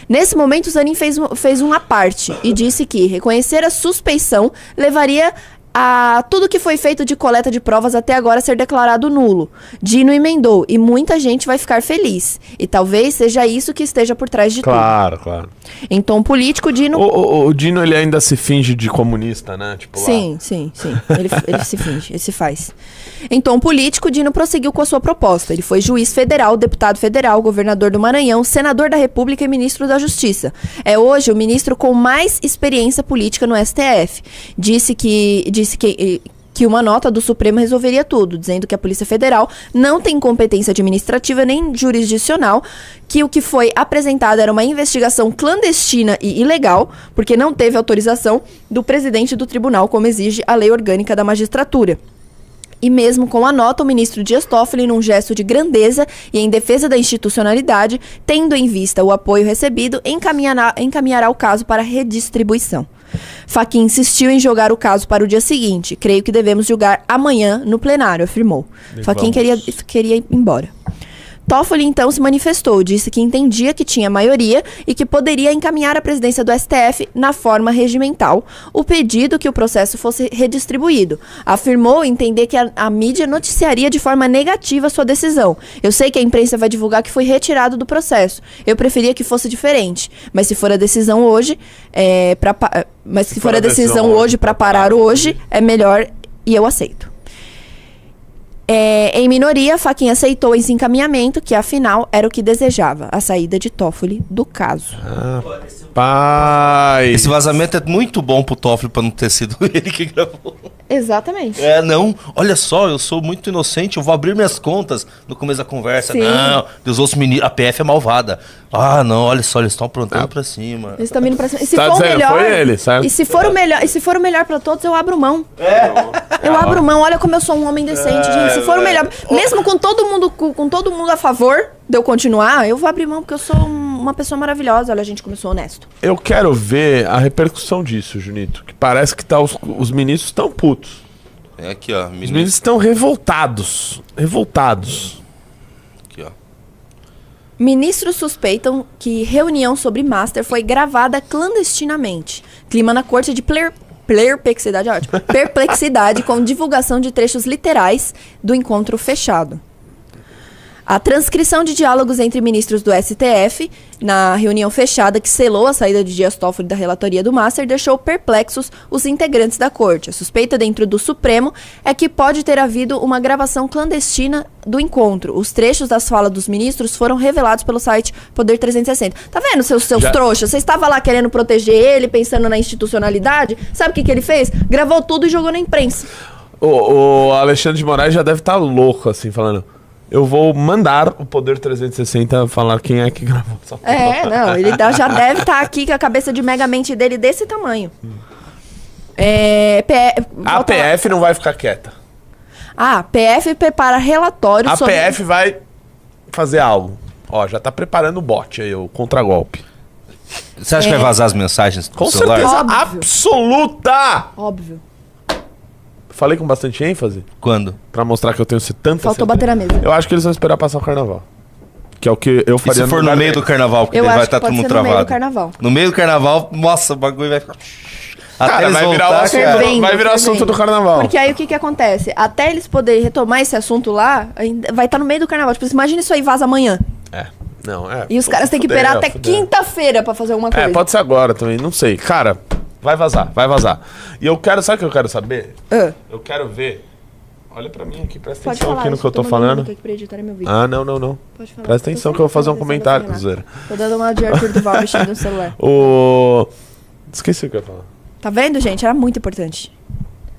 Nesse momento, Zanin fez uma parte e disse que reconhecer a suspeição levaria a tudo que foi feito de coleta de provas até agora ser declarado nulo. Dino emendou, e muita gente vai ficar feliz. E talvez seja isso que esteja por trás de tudo. Claro. Em tom político, Dino... O Dino, ele ainda se finge de comunista, né? Tipo, sim. Ele se finge, ele se faz. Em tom político, Dino prosseguiu com a sua proposta. Ele foi juiz federal, deputado federal, governador do Maranhão, senador da República e ministro da Justiça. É hoje o ministro com mais experiência política no STF. Disse que uma nota do Supremo resolveria tudo, dizendo que a Polícia Federal não tem competência administrativa nem jurisdicional, que o que foi apresentado era uma investigação clandestina e ilegal, porque não teve autorização do presidente do tribunal, como exige a lei orgânica da magistratura. E mesmo com a nota, o ministro Dias Toffoli, num gesto de grandeza e em defesa da institucionalidade, tendo em vista o apoio recebido, encaminhará o caso para redistribuição. Fachin insistiu em jogar o caso para o dia seguinte. Creio que devemos julgar amanhã no plenário, afirmou. Fachin queria ir embora. Toffoli, então, se manifestou, disse que entendia que tinha maioria e que poderia encaminhar à presidência do STF, na forma regimental, o pedido que o processo fosse redistribuído. Afirmou entender que a mídia noticiaria de forma negativa sua decisão. Eu sei que a imprensa vai divulgar que foi retirado do processo. Eu preferia que fosse diferente. Mas se for a decisão hoje, para parar hoje, é melhor e eu aceito. Em minoria, Fachin aceitou esse encaminhamento, que afinal era o que desejava, a saída de Toffoli do caso. Pai. Esse vazamento é muito bom pro Toffoli pra não ter sido ele que gravou. Exatamente. Não, olha só, eu sou muito inocente, eu vou abrir minhas contas no começo da conversa. Sim. Não, os outros meninos, a PF é malvada. Ah, não, olha só, eles estão aprontando pra cima. Eles estão vindo pra cima. E se Tá for o dizendo, melhor, foi ele, certo? e se for o melhor pra todos, eu abro mão. Eu abro mão. Olha como eu sou um homem decente, gente. Se for o melhor, mesmo com todo mundo a favor de eu continuar, eu vou abrir mão porque eu sou uma pessoa maravilhosa. Olha, a gente começou honesto. Eu quero ver a repercussão disso, Junito. Que parece que os ministros estão putos. É aqui, ó. Os ministros estão revoltados. Revoltados. Aqui, ó. Ministros suspeitam que reunião sobre Master foi gravada clandestinamente. Clima na corte de perplexidade, ótimo. Perplexidade com divulgação de trechos literais do encontro fechado. A transcrição de diálogos entre ministros do STF na reunião fechada que selou a saída de Dias Toffoli da relatoria do Master deixou perplexos os integrantes da corte. A suspeita dentro do Supremo é que pode ter havido uma gravação clandestina do encontro. Os trechos das falas dos ministros foram revelados pelo site Poder 360. Tá vendo, seus trouxas? Você estava lá querendo proteger ele, pensando na institucionalidade. Sabe o que ele fez? Gravou tudo e jogou na imprensa. O Alexandre de Moraes já deve estar louco, assim, falando... Eu vou mandar o Poder 360 falar quem é que gravou essa porra. Não, ele já deve estar aqui com a cabeça de megamente dele desse tamanho. A PF não vai ficar quieta. PF prepara relatório A sobre... PF vai fazer algo. Ó, já tá preparando o bot aí, o contragolpe. Você acha que vai vazar as mensagens do Com celular? certeza Óbvio. absoluta! Óbvio. Falei com bastante ênfase Quando? pra mostrar que eu tenho tanta Faltou certeza. bater na mesa. Eu acho que eles vão esperar passar o carnaval. Que é o que eu E faria se for no lugar meio do deles. carnaval, porque Eu daí vai acho que estar todo pode mundo ser no meio travado. do carnaval. No meio do carnaval, nossa, o bagulho vai ficar... Até Cara, eles vai virar o voltar, assunto, cara. Fervendo, vai virar assunto fervendo. do carnaval. Porque aí o que acontece? Até eles poderem retomar esse assunto lá, ainda vai estar no meio do carnaval. Tipo, imagina isso aí vaza amanhã. E os caras têm que esperar até quinta-feira pra fazer alguma coisa. Pode ser agora também, não sei. Cara, vai vazar. E eu quero, sabe o que eu quero saber? Eu quero ver. Olha pra mim aqui, presta Pode atenção falar, aqui no que eu tô mandando falando. aqui pra editar meu vídeo. Não. Pode falar. Presta atenção que eu vou fazer um comentário, Cruzeiro. Tô dando uma de Arthur Duval mexendo no celular. Esqueci o que eu ia falar. Tá vendo, gente? Era muito importante.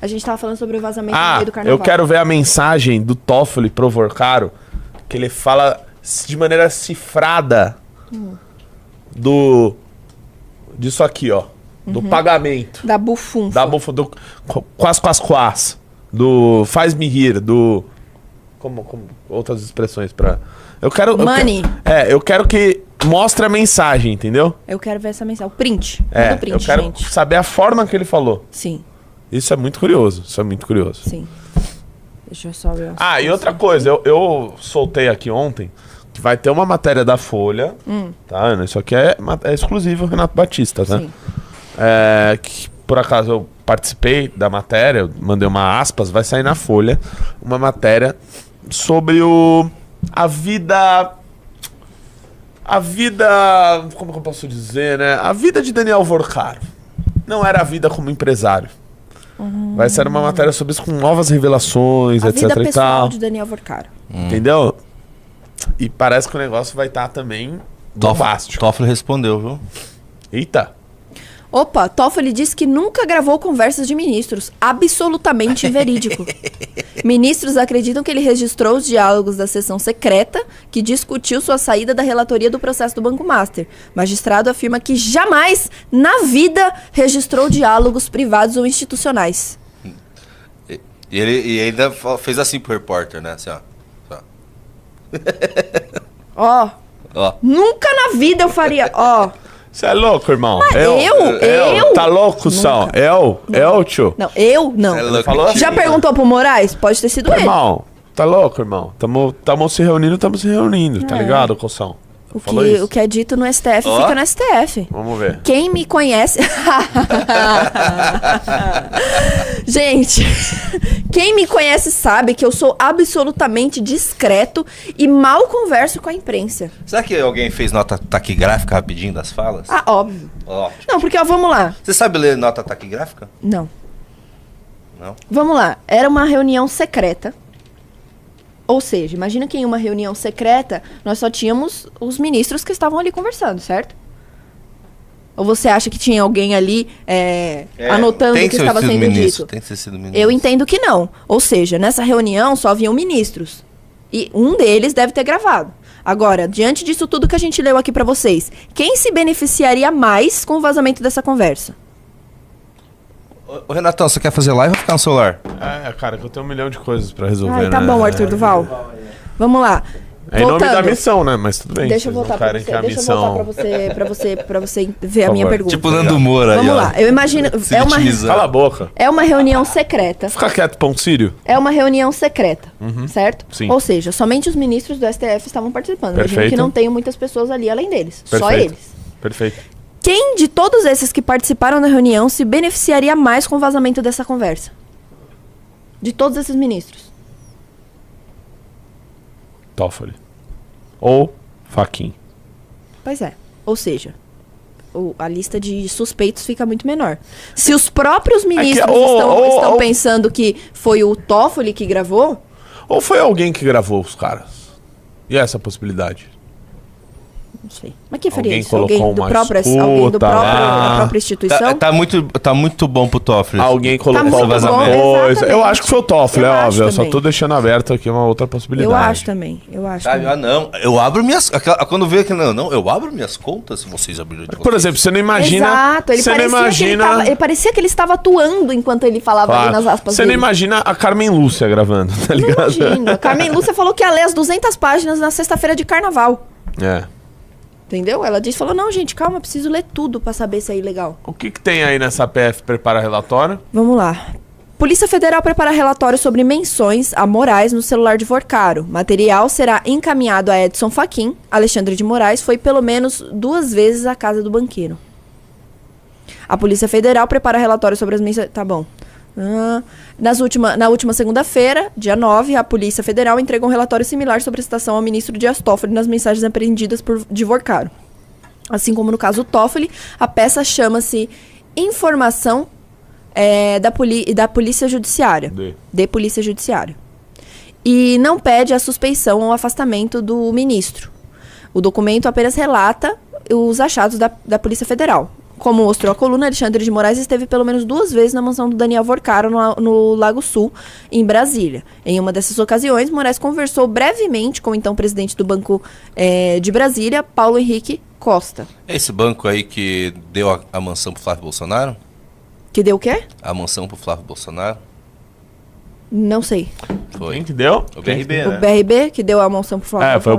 A gente tava falando sobre o vazamento no meio do carnaval. Eu quero ver a mensagem do Toffoli pro Vorcaro, que ele fala de maneira cifrada disso aqui, ó. Do pagamento. Da bufunfa. Do quas. Do faz-me rir. Do... Como outras expressões pra... Money. Eu quero que mostre a mensagem, entendeu? Eu quero ver essa mensagem. O print. Manda o print, eu quero gente. saber a forma que ele falou. Sim. Isso é muito curioso. Sim. Deixa eu só ver. E outra coisa, eu soltei aqui ontem que vai ter uma matéria da Folha, tá, Ana? Isso aqui é exclusivo Renato Batista, tá? Sim. Que por acaso eu participei da matéria, eu mandei uma aspas, vai sair na Folha uma matéria sobre a vida, como que eu posso dizer, né? A vida de Daniel Vorcaro. Não era a vida como empresário. Vai ser uma matéria sobre isso com novas revelações, A etc vida e pessoal tal. de Daniel Vorcaro. Entendeu? E parece que o negócio vai estar também bombástico. Toffoli respondeu, viu? Eita. Opa, Toffoli disse que nunca gravou conversas de ministros. Absolutamente verídico. Ministros acreditam que ele registrou os diálogos da sessão secreta que discutiu sua saída da relatoria do processo do Banco Master. Magistrado afirma que jamais, na vida, registrou diálogos privados ou institucionais. E ele ainda fez assim pro repórter, né? Assim, ó. Ó. Nunca na vida eu faria. Ó. Você é louco, irmão? Eu? Tá louco, Sal? Eu, tio? Não, eu não. É louco. Falou assim, Já perguntou pro Moraes? Pode ter sido ele. Irmão, Tá louco, irmão? Tamo se reunindo, tá ligado, Coção? O que é dito no STF fica no STF. Vamos ver. Quem me conhece... Gente, quem me conhece sabe que eu sou absolutamente discreto e mal converso com a imprensa. Será que alguém fez nota taquigráfica rapidinho das falas? Ah, óbvio. Ótimo. Não, porque, ó, vamos lá. Você sabe ler nota taquigráfica? Não. Não? Vamos lá. Era uma reunião secreta. Ou seja, imagina que em uma reunião secreta nós só tínhamos os ministros que estavam ali conversando, certo? Ou você acha que tinha alguém ali anotando o que estava sendo dito? Tem que ter sido ministro. Eu entendo que não. Ou seja, nessa reunião só haviam ministros. E um deles deve ter gravado. Agora, diante disso tudo que a gente leu aqui pra vocês, quem se beneficiaria mais com o vazamento dessa conversa? Ô, Renatão, você quer fazer live ou ficar no celular? Cara, que eu tenho 1 milhão de coisas pra resolver, Ai, tá bom, Arthur Duval. Vamos lá. É em nome da missão, né? Mas tudo bem. Deixa eu voltar pra você ver a minha pergunta. Tipo Nando Moura aí, Vamos lá. Eu imagino... Cala a boca. É uma reunião secreta. Fica quieto, pão sírio. É uma reunião secreta, certo? Sim. Ou seja, somente os ministros do STF estavam participando. Imagino Perfeito. que não tenham muitas pessoas ali além deles. Só Perfeito. eles. Perfeito. Quem de todos esses que participaram da reunião se beneficiaria mais com o vazamento dessa conversa? De todos esses ministros. Toffoli. Ou Fachin. Pois é. Ou seja, a lista de suspeitos fica muito menor. Se os próprios ministros estão pensando que foi o Toffoli que gravou... Ou foi alguém que gravou os caras? E essa possibilidade? Não sei. Mas quem faria Alguém isso? Alguém colocou do uma próprio, escuta alguém da lá. própria instituição? Tá muito bom pro Toffoli. Alguém colocou muito alguma bom, coisa. exatamente. Eu acho que foi o Toffoli, Eu é acho óbvio. Eu só também. tô deixando aberto aqui uma outra possibilidade. Eu acho também. Sabe? Ah, não. Eu abro minhas... Quando vê que não, eu abro minhas contas se vocês abrirem de vocês. Por exemplo, você não imagina... Exato. Ele parecia que ele estava atuando enquanto ele falava ali nas aspas Você dele. não imagina a Carmen Lúcia gravando, tá ligado? Imagina. A Carmen Lúcia falou que ia ler as 200 páginas na sexta-feira de carnaval. É. Entendeu? Ela falou, não, gente, calma, preciso ler tudo pra saber se é ilegal. O que tem aí nessa PF prepara relatório? Vamos lá. Polícia Federal prepara relatório sobre menções a Moraes no celular de Vorcaro. Material será encaminhado a Edson Fachin. Alexandre de Moraes foi pelo menos 2 vezes à casa do banqueiro. A Polícia Federal prepara relatório sobre as menções... Tá bom. Na última segunda-feira, dia 9, a Polícia Federal entregou um relatório similar sobre a citação ao ministro Dias Toffoli nas mensagens apreendidas de Vorcaro. Assim como no caso Toffoli, a peça chama-se Informação da Polícia Judiciária. De Polícia Judiciária. E não pede a suspeição ou afastamento do ministro. O documento apenas relata os achados da Polícia Federal. Como mostrou a coluna, Alexandre de Moraes esteve pelo menos 2 vezes na mansão do Daniel Vorcaro, no Lago Sul, em Brasília. Em uma dessas ocasiões, Moraes conversou brevemente com o então presidente do Banco de Brasília, Paulo Henrique Costa. É esse banco aí que deu a mansão pro Flávio Bolsonaro? Que deu o quê? A mansão pro Flávio Bolsonaro? Não sei. Foi. Quem que deu? O BRB, O né? BRB que deu a mansão pro Flávio. Foi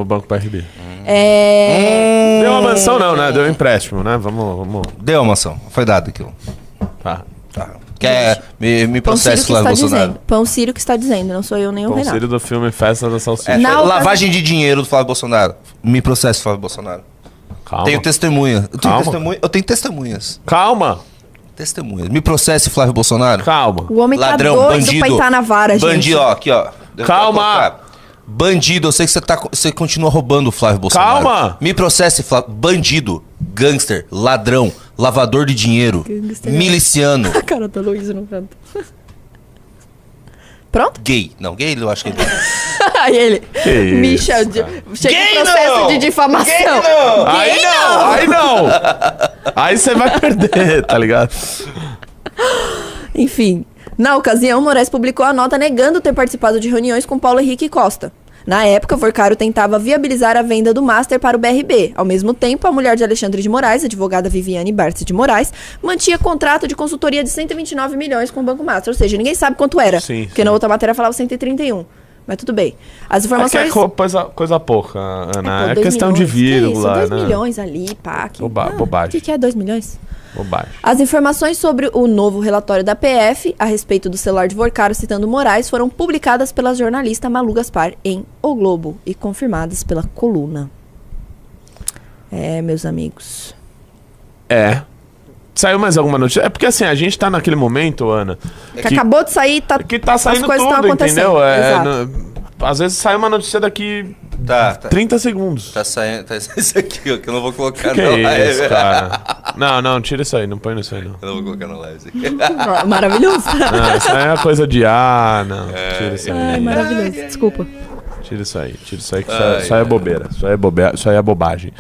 o Banco BRB. Deu uma mansão não, né? Deu um empréstimo, né? Vamos. Deu a mansão. Foi dado aquilo. Tá. Quer me Pão Sírio processe, que Flávio está Bolsonaro? dizendo. Pão Sírio que está dizendo, não sou eu nem o Renato. Conselho do filme Festa da Salsicha. É, Na lavagem de dinheiro do Flávio Bolsonaro. Me processe, Flávio Bolsonaro. Calma. Tenho testemunha. Calma. Eu tenho testemunhas. Calma. Testemunhas. Me processe, Flávio Bolsonaro. Calma. O homem Ladrão, tá doido bandido. pra entrar na vara, gente. Bandido, ó, aqui, ó. Calma. Bandido, eu sei que você continua roubando o Flávio Bolsonaro. Calma. Me processe, Flávio. Bandido, gangster, ladrão, lavador de dinheiro, Gangster. miliciano, A cara da Luísa no canto. Pronto? gay. Não, gay eu acho que ele Aí ele. Que isso, Misha, chega Gay o processo não! de difamação. Gay não! Aí não! Aí não! Aí você vai perder, tá ligado? Enfim, na ocasião, Moraes publicou a nota negando ter participado de reuniões com Paulo Henrique Costa. Na época, Vorcaro tentava viabilizar a venda do Master para o BRB. Ao mesmo tempo, a mulher de Alexandre de Moraes, a advogada Viviane Bartz de Moraes, mantinha contrato de consultoria de 129 milhões com o Banco Master. Ou seja, ninguém sabe quanto era. Sim, porque sim. na outra matéria falava 131. Mas tudo bem. As É informações... que é coisa pouca, Ana. É, pô, 2 questão milhões. de vírgula, Que isso? 2 né? milhões ali, pá. Bobagem. O que é 2 milhões? Bobagem. As informações sobre o novo relatório da PF a respeito do celular de Vorcaro citando Moraes foram publicadas pela jornalista Malu Gaspar em O Globo e confirmadas pela Coluna. Meus amigos. Saiu mais alguma notícia? É porque assim, a gente tá naquele momento, Ana... Que acabou de sair, que tá saindo as coisas estão tudo, acontecendo. entendeu? Exato. Às vezes sai uma notícia daqui 30 segundos. Tá saindo isso aqui, ó, que eu não vou colocar Que na live. é isso, cara? Não, tira isso aí, não põe isso aí, não. Eu não vou colocar na live isso aqui. Maravilhoso. Não, isso aí é coisa de... não. Tira isso aí. Ai, maravilhoso. Desculpa. Tira isso aí, que isso aí é bobeira. Isso aí é bobagem.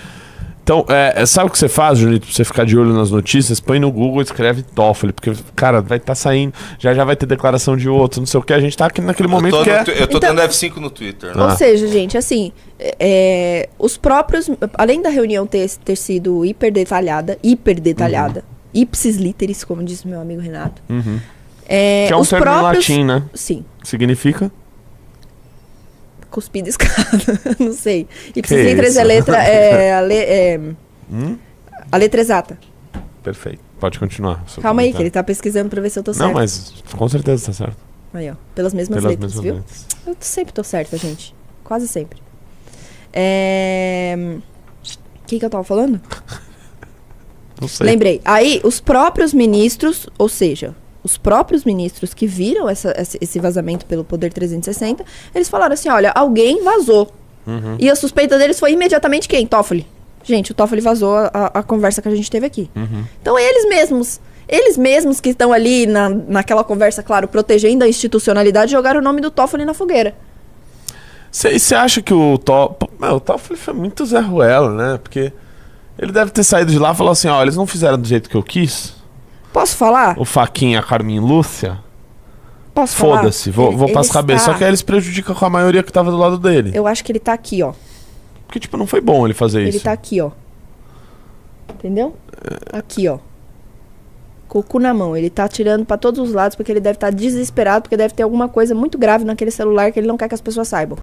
Então, sabe o que você faz, Julito, pra você ficar de olho nas notícias? Põe no Google e escreve Toffoli, porque, cara, vai estar saindo, já vai ter declaração de outro, não sei o que, a gente tá aqui naquele momento Eu tô Então- tendo F5 no Twitter. Né? Ou seja, gente, assim, os próprios, além da reunião ter sido hiper detalhada, ipsis literis, como disse meu amigo Renato, Que é um os termo em próprios, latim, né? sim, Significa? cuspida escada, não sei. Ipsis Que literis isso? é letra, a letra exata. Perfeito. Pode continuar. seu Calma aí, que ele comentário. tá pesquisando pra ver se eu tô certo. Não, mas com certeza tá certo. Aí, ó, pelas mesmas Pelas letras, mesmas viu? letras. Eu sempre tô certa, gente. Quase sempre. O que eu tava falando? Não sei. Lembrei. Aí, os próprios ministros, ou seja, os próprios ministros que viram esse vazamento pelo Poder 360, eles falaram assim, olha, alguém vazou. E a suspeita deles foi imediatamente quem? Toffoli. Gente, o Toffoli vazou a conversa que a gente teve aqui. Então, eles mesmos que estão ali naquela conversa, claro, protegendo a institucionalidade, jogaram o nome do Toffoli na fogueira. Você acha que o Toffoli foi muito Zé Ruela, né? Porque ele deve ter saído de lá e falou assim, ó, eles não fizeram do jeito que eu quis. Posso falar? O Faquinha, a Carmen Lúcia. Posso falar? Foda-se, vou pras cabeças. Só que aí eles prejudicam com a maioria que tava do lado dele. Eu acho que ele tá aqui, ó. Porque, tipo, não foi bom ele fazer isso. Ele tá aqui, ó. Entendeu? Aqui, ó. Com o cu na mão. Ele tá atirando pra todos os lados porque ele deve estar desesperado, porque deve ter alguma coisa muito grave naquele celular que ele não quer que as pessoas saibam.